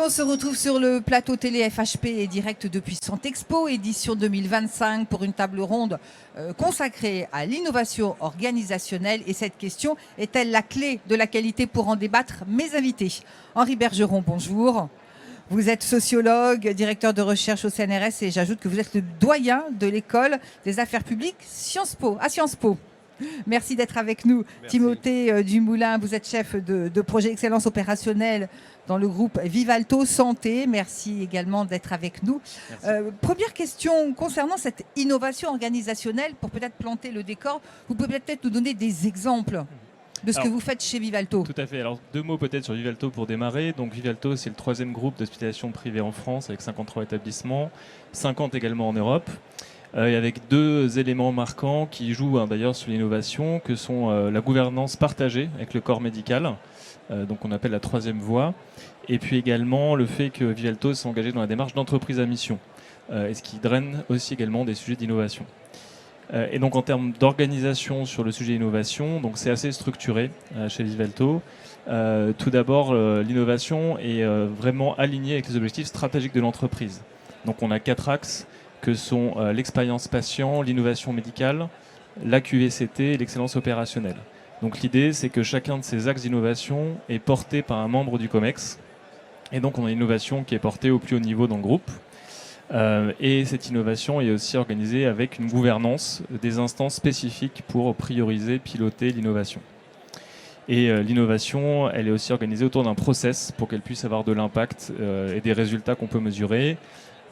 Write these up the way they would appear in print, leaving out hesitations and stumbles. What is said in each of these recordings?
on se retrouve sur le plateau télé FHP et direct depuis Santexpo, édition 2025, pour une table ronde consacrée à l'innovation organisationnelle. Et cette question est-elle la clé de la qualité? Pour en débattre, mes invités. Henri Bergeron, bonjour. Vous êtes sociologue, directeur de recherche au CNRS et j'ajoute que vous êtes le doyen de l'école des affaires publiques Sciences Po, à Sciences Po. Merci d'être avec nous. Merci. Timothée Dumoulin, vous êtes chef de projet excellence opérationnelle dans le groupe Vivalto Santé. Merci également d'être avec nous. Première question concernant cette innovation organisationnelle, pour peut-être planter le décor, vous pouvez peut-être nous donner des exemples de ce que vous faites chez Vivalto. Tout à fait. Alors, 2 mots peut-être sur Vivalto pour démarrer. Donc, Vivalto, c'est le 3e groupe d'hospitalisation privée en France avec 53 établissements, 50 également en Europe. Et avec 2 éléments marquants qui jouent d'ailleurs sur l'innovation, que sont la gouvernance partagée avec le corps médical, donc on appelle la 3e voie, et puis également le fait que Vivalto s'est engagé dans la démarche d'entreprise à mission, et ce qui draine aussi également des sujets d'innovation. Et donc en termes d'organisation sur le sujet d'innovation, donc c'est assez structuré chez Vivalto. Tout d'abord, l'innovation est vraiment alignée avec les objectifs stratégiques de l'entreprise. Donc on a 4 axes que sont l'expérience patient, l'innovation médicale, la QVCT et l'excellence opérationnelle. Donc l'idée, c'est que chacun de ces axes d'innovation est porté par un membre du COMEX. Et donc on a une innovation qui est portée au plus haut niveau dans le groupe. Et cette innovation est aussi organisée avec une gouvernance des instances spécifiques pour prioriser, piloter l'innovation. Et l'innovation, elle est aussi organisée autour d'un process pour qu'elle puisse avoir de l'impact et des résultats qu'on peut mesurer.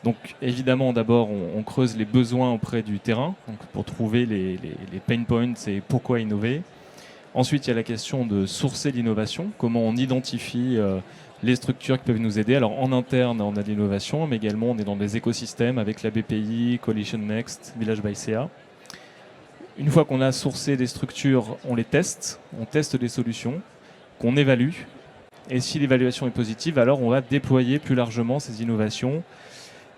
Donc évidemment, d'abord, on creuse les besoins auprès du terrain, donc pour trouver les pain points et pourquoi innover. Ensuite, il y a la question de sourcer l'innovation, comment on identifie les structures qui peuvent nous aider. Alors en interne, on a de l'innovation, mais également on est dans des écosystèmes avec la BPI, Coalition Next, Village by CA. Une fois qu'on a sourcé des structures, on les teste, on teste des solutions, qu'on évalue. Et si l'évaluation est positive, alors on va déployer plus largement ces innovations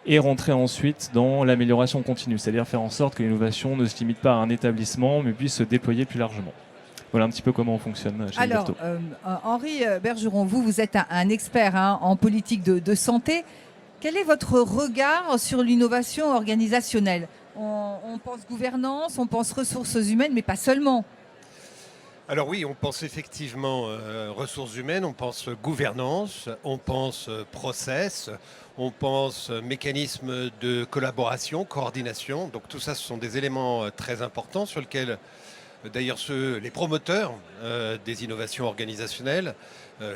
et rentrer ensuite dans l'amélioration continue, c'est-à-dire faire en sorte que l'innovation ne se limite pas à un établissement, mais puisse se déployer plus largement. Voilà un petit peu comment on fonctionne chez Vivalto. Alors, Henri Bergeron, vous êtes un expert en politique de santé. Quel est votre regard sur l'innovation organisationnelle? On pense gouvernance, on pense ressources humaines, mais pas seulement. Alors oui, on pense effectivement ressources humaines, on pense gouvernance, on pense process, on pense mécanisme de collaboration, coordination. Donc tout ça, ce sont des éléments très importants sur lesquels, d'ailleurs, les promoteurs des innovations organisationnelles,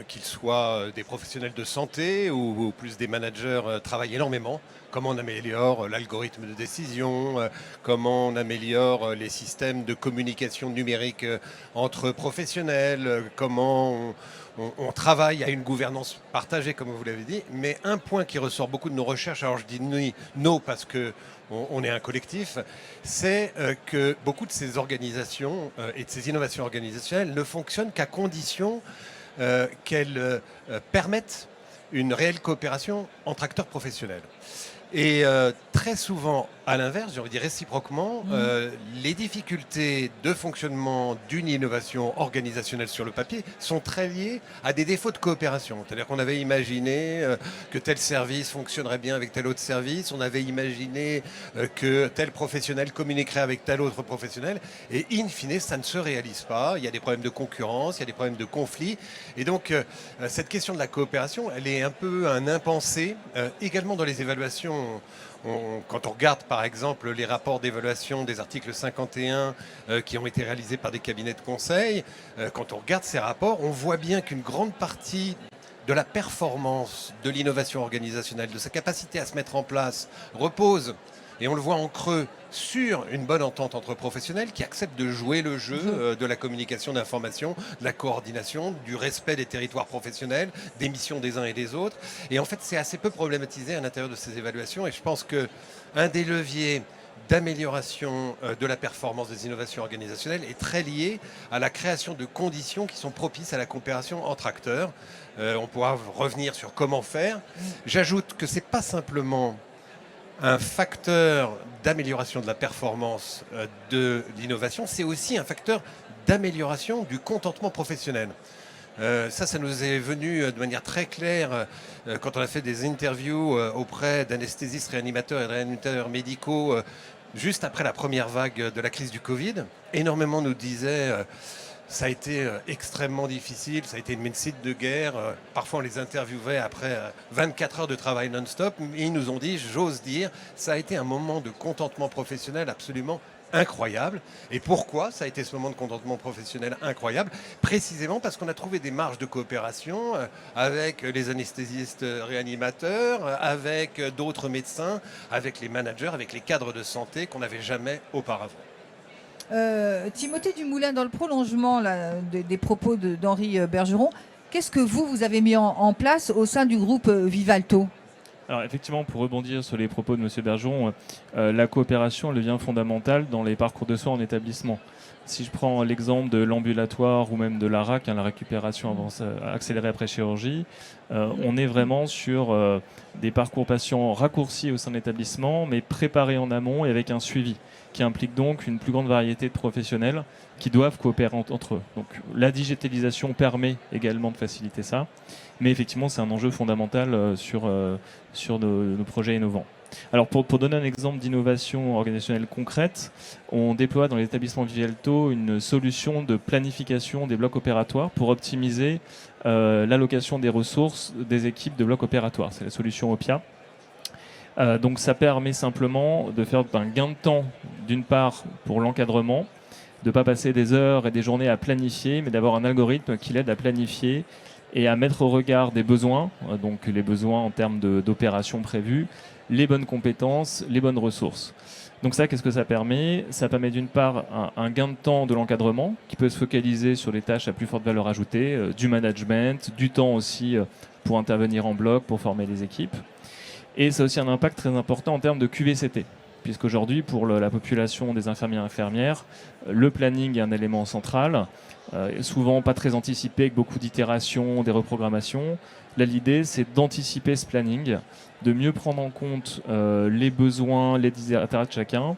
qu'ils soient des professionnels de santé ou plus des managers, travaillent énormément. Comment on améliore l'algorithme de décision, comment on améliore les systèmes de communication numérique entre professionnels, comment on travaille à une gouvernance partagée, comme vous l'avez dit. Mais un point qui ressort beaucoup de nos recherches, alors je dis nous parce que on est un collectif, c'est que beaucoup de ces organisations et de ces innovations organisationnelles ne fonctionnent qu'à condition qu'elles permettent une réelle coopération entre acteurs professionnels. Et très souvent, à l'inverse, j'ai envie de dire réciproquement, les difficultés de fonctionnement d'une innovation organisationnelle sur le papier sont très liées à des défauts de coopération. C'est-à-dire qu'on avait imaginé que tel service fonctionnerait bien avec tel autre service, on avait imaginé que tel professionnel communiquerait avec tel autre professionnel, et in fine, ça ne se réalise pas. Il y a des problèmes de concurrence, il y a des problèmes de conflit. Et donc, cette question de la coopération, elle est un peu un impensé, également dans les évaluations. Quand on regarde par exemple les rapports d'évaluation des articles 51 qui ont été réalisés par des cabinets de conseil, quand on regarde ces rapports, on voit bien qu'une grande partie de la performance de l'innovation organisationnelle, de sa capacité à se mettre en place, repose, et on le voit en creux, sur une bonne entente entre professionnels qui acceptent de jouer le jeu de la communication d'information, de la coordination, du respect des territoires professionnels, des missions des uns et des autres. Et en fait, c'est assez peu problématisé à l'intérieur de ces évaluations. Et je pense qu'un des leviers d'amélioration de la performance des innovations organisationnelles est très lié à la création de conditions qui sont propices à la coopération entre acteurs. On pourra revenir sur comment faire. J'ajoute que ce n'est pas simplement un facteur d'amélioration de la performance de l'innovation, c'est aussi un facteur d'amélioration du contentement professionnel. Ça nous est venu de manière très claire quand on a fait des interviews auprès d'anesthésistes, réanimateurs et de réanimateurs médicaux juste après la première vague de la crise du Covid. Énormément nous disaient ça a été extrêmement difficile, ça a été une médecine de guerre. Parfois on les interviewait après 24 heures de travail non-stop. Ils nous ont dit, j'ose dire, ça a été un moment de contentement professionnel absolument incroyable. Et pourquoi ça a été ce moment de contentement professionnel incroyable? Précisément parce qu'on a trouvé des marges de coopération avec les anesthésistes réanimateurs, avec d'autres médecins, avec les managers, avec les cadres de santé qu'on n'avait jamais auparavant. Timothée Dumoulin, dans le prolongement des propos d'Henri Bergeron, qu'est-ce que vous avez mis en place au sein du groupe Vivalto? Alors effectivement, pour rebondir sur les propos de M. Bergeron, la coopération elle devient fondamentale dans les parcours de soins en établissement. Si je prends l'exemple de l'ambulatoire ou même de la RAC, la récupération accélérée après chirurgie, on est vraiment sur des parcours patients raccourcis au sein de l'établissement, mais préparés en amont et avec un suivi, qui implique donc une plus grande variété de professionnels qui doivent coopérer entre eux. Donc la digitalisation permet également de faciliter ça, mais effectivement c'est un enjeu fondamental sur nos projets innovants. Alors pour donner un exemple d'innovation organisationnelle concrète, on déploie dans l'établissement Vivalto une solution de planification des blocs opératoires pour optimiser l'allocation des ressources des équipes de blocs opératoires. C'est la solution OPIA. Donc ça permet simplement de faire un gain de temps, d'une part pour l'encadrement, de ne pas passer des heures et des journées à planifier, mais d'avoir un algorithme qui l'aide à planifier et à mettre au regard des besoins, donc les besoins en termes d'opérations prévues, les bonnes compétences, les bonnes ressources. Donc ça, qu'est-ce que ça permet? Ça permet d'une part un gain de temps de l'encadrement qui peut se focaliser sur les tâches à plus forte valeur ajoutée, du management, du temps aussi pour intervenir en bloc, pour former les équipes. Et ça a aussi un impact très important en termes de QVCT, puisqu'aujourd'hui, pour la population des infirmiers et infirmières, le planning est un élément central, souvent pas très anticipé, avec beaucoup d'itérations, des reprogrammations. Là, l'idée, c'est d'anticiper ce planning, de mieux prendre en compte les besoins, les desiderata de chacun,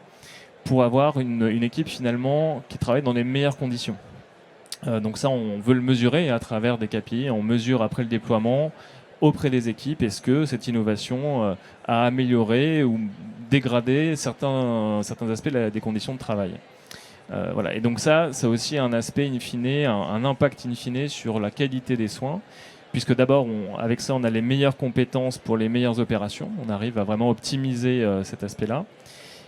pour avoir une équipe finalement qui travaille dans les meilleures conditions. Donc ça, on veut le mesurer à travers des KPI, on mesure après le déploiement, auprès des équipes, est-ce que cette innovation a amélioré ou dégradé certains aspects des conditions de travail. Voilà. Et donc ça a aussi un aspect in fine, un impact in fine sur la qualité des soins, puisque d'abord, avec ça, on a les meilleures compétences pour les meilleures opérations. On arrive à vraiment optimiser cet aspect-là.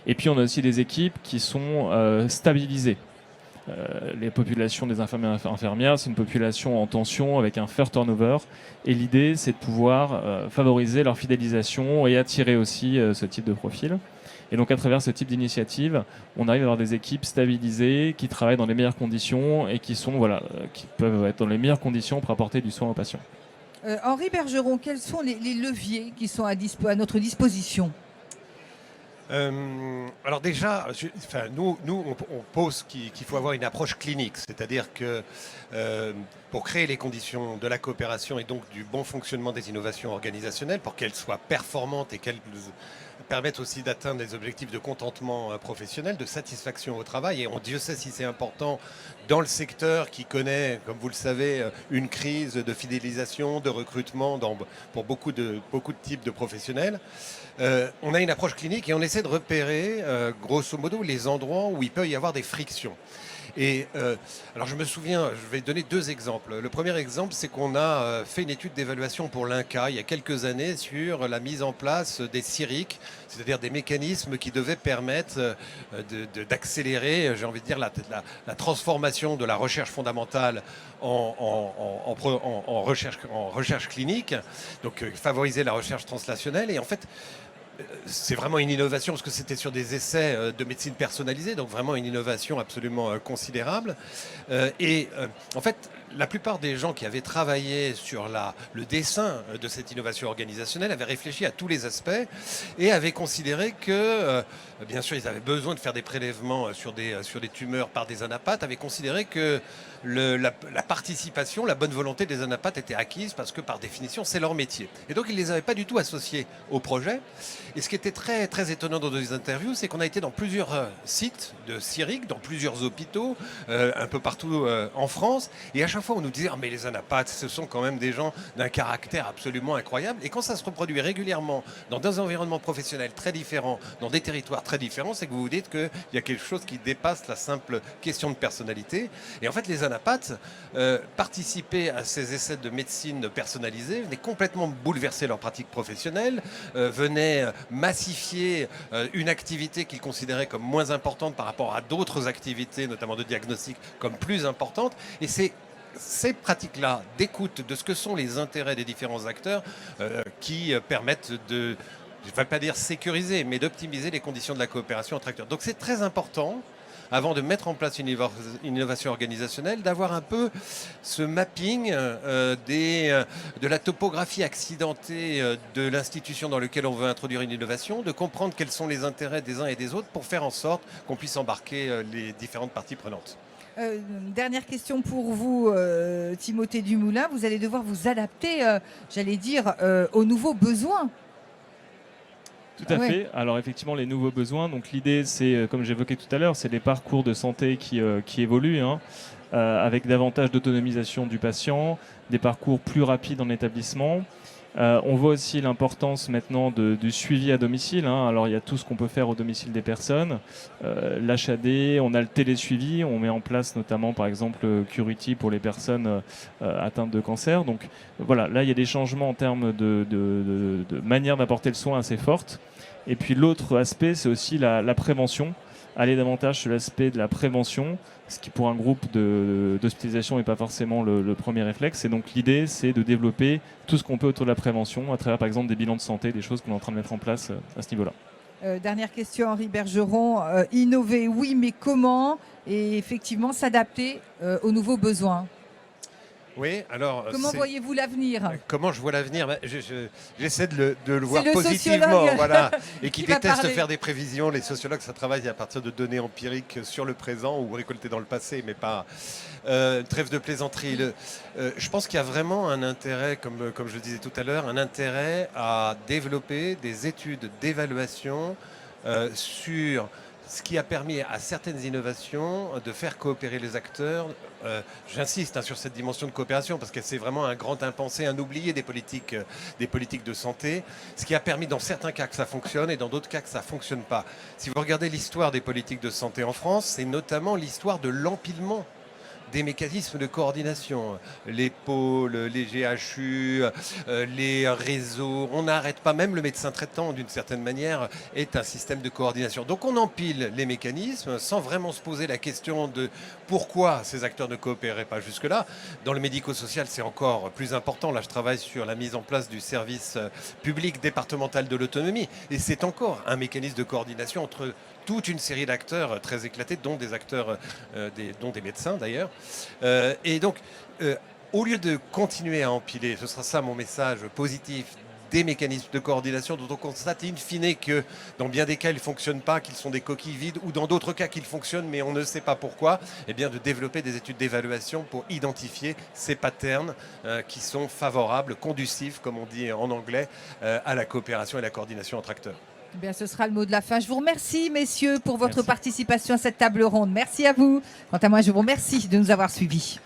Et puis, on a aussi des équipes qui sont stabilisées. Les populations des infirmiers et infirmières, c'est une population en tension avec un fort turnover. Et l'idée, c'est de pouvoir favoriser leur fidélisation et attirer aussi ce type de profil. Et donc, à travers ce type d'initiative, on arrive à avoir des équipes stabilisées qui travaillent dans les meilleures conditions et qui peuvent être dans les meilleures conditions pour apporter du soin aux patients. Henri Bergeron, quels sont les leviers qui sont à notre disposition? Alors déjà, nous on pose qu'il faut avoir une approche clinique, c'est-à-dire que pour créer les conditions de la coopération et donc du bon fonctionnement des innovations organisationnelles, pour qu'elles soient performantes et qu'elles permettent aussi d'atteindre des objectifs de contentement professionnel, de satisfaction au travail. Et Dieu sait si c'est important dans le secteur qui connaît, comme vous le savez, une crise de fidélisation, de recrutement pour beaucoup de types de professionnels. On a une approche clinique et on essaie de repérer, grosso modo, les endroits où il peut y avoir des frictions. Et alors je me souviens, je vais donner deux exemples. Le premier exemple, c'est qu'on a fait une étude d'évaluation pour l'INCa il y a quelques années sur la mise en place des CIRIC, c'est-à-dire des mécanismes qui devaient permettre d'accélérer, j'ai envie de dire, la transformation de la recherche fondamentale en recherche clinique, donc favoriser la recherche translationnelle. Et en fait, c'est vraiment une innovation parce que c'était sur des essais de médecine personnalisée, donc vraiment une innovation absolument considérable. En fait, la plupart des gens qui avaient travaillé sur le dessin de cette innovation organisationnelle avaient réfléchi à tous les aspects et avaient considéré que, bien sûr, ils avaient besoin de faire des prélèvements sur des tumeurs par des anapathes, avaient considéré que la participation, la bonne volonté des anapathes était acquise parce que, par définition, c'est leur métier. Et donc, ils ne les avaient pas du tout associés au projet. Et ce qui était très, très étonnant dans nos interviews, c'est qu'on a été dans plusieurs sites de CIRIC, dans plusieurs hôpitaux, un peu partout en France. Et à chaque fois, on nous disait « Ah, mais les anapathes, ce sont quand même des gens d'un caractère absolument incroyable. » Et quand ça se reproduit régulièrement dans des environnements professionnels très différents, dans des territoires très différents, c'est que vous vous dites qu'il y a quelque chose qui dépasse la simple question de personnalité. Et en fait, les anapathes participaient à ces essais de médecine personnalisée, venaient complètement bouleverser leur pratique professionnelle, venaient massifier une activité qu'ils considéraient comme moins importante par rapport à d'autres activités, notamment de diagnostic, comme plus importantes. Et c'est ces pratiques-là d'écoute de ce que sont les intérêts des différents acteurs qui permettent de, je ne vais pas dire sécuriser, mais d'optimiser les conditions de la coopération entre acteurs. Donc c'est très important, avant de mettre en place une innovation organisationnelle, d'avoir un peu ce mapping de la topographie accidentée de l'institution dans laquelle on veut introduire une innovation, de comprendre quels sont les intérêts des uns et des autres pour faire en sorte qu'on puisse embarquer les différentes parties prenantes. Dernière question pour vous, Timothée Dumoulin. Vous allez devoir vous adapter, j'allais dire, aux nouveaux besoins. Tout à fait. Alors effectivement, les nouveaux besoins. Donc l'idée, c'est, comme j'évoquais tout à l'heure, c'est les parcours de santé qui évoluent, hein, avec davantage d'autonomisation du patient, des parcours plus rapides en établissement. On voit aussi l'importance maintenant du suivi à domicile, hein. Alors il y a tout ce qu'on peut faire au domicile des personnes, l'HAD, on a le télésuivi, on met en place notamment par exemple Curity pour les personnes atteintes de cancer. Donc voilà, là il y a des changements en termes de manière d'apporter le soin assez fortes. Et puis l'autre aspect, c'est aussi la prévention, aller davantage sur l'aspect de la prévention, ce qui pour un groupe d'hospitalisation n'est pas forcément le premier réflexe. Et donc l'idée, c'est de développer tout ce qu'on peut autour de la prévention, à travers par exemple des bilans de santé, des choses qu'on est en train de mettre en place à ce niveau-là. Dernière question, Henri Bergeron. Innover, oui, mais comment? Et effectivement, s'adapter aux nouveaux besoins. Oui, alors... Comment voyez-vous l'avenir? Comment je vois l'avenir? J'essaie de le voir le positivement, voilà. Et qui va déteste parler. faire des prévisions. Les sociologues, ça travaille à partir de données empiriques sur le présent ou récoltées dans le passé, mais pas... trêve de plaisanterie. Je pense qu'il y a vraiment un intérêt, comme je le disais tout à l'heure, un intérêt à développer des études d'évaluation sur ce qui a permis à certaines innovations de faire coopérer les acteurs. J'insiste sur cette dimension de coopération parce que c'est vraiment un grand impensé, un oublié des politiques de santé. Ce qui a permis dans certains cas que ça fonctionne et dans d'autres cas que ça ne fonctionne pas. Si vous regardez l'histoire des politiques de santé en France, c'est notamment l'histoire de l'empilement des mécanismes de coordination, les pôles, les GHU, les réseaux, on n'arrête pas, même le médecin traitant d'une certaine manière est un système de coordination. Donc on empile les mécanismes sans vraiment se poser la question de pourquoi ces acteurs ne coopéraient pas jusque-là. Dans le médico-social, c'est encore plus important. Là, je travaille sur la mise en place du service public départemental de l'autonomie et c'est encore un mécanisme de coordination entre toute une série d'acteurs très éclatés, dont des acteurs, dont des médecins d'ailleurs. Et donc, au lieu de continuer à empiler, ce sera ça mon message positif, des mécanismes de coordination dont on constate in fine que dans bien des cas ils ne fonctionnent pas, qu'ils sont des coquilles vides, ou dans d'autres cas qu'ils fonctionnent mais on ne sait pas pourquoi, et bien de développer des études d'évaluation pour identifier ces patterns qui sont favorables, conducifs, comme on dit en anglais, à la coopération et la coordination entre acteurs. Eh bien, ce sera le mot de la fin. Je vous remercie, messieurs, pour votre participation à cette table ronde. Merci à vous. Quant à moi, je vous remercie de nous avoir suivis.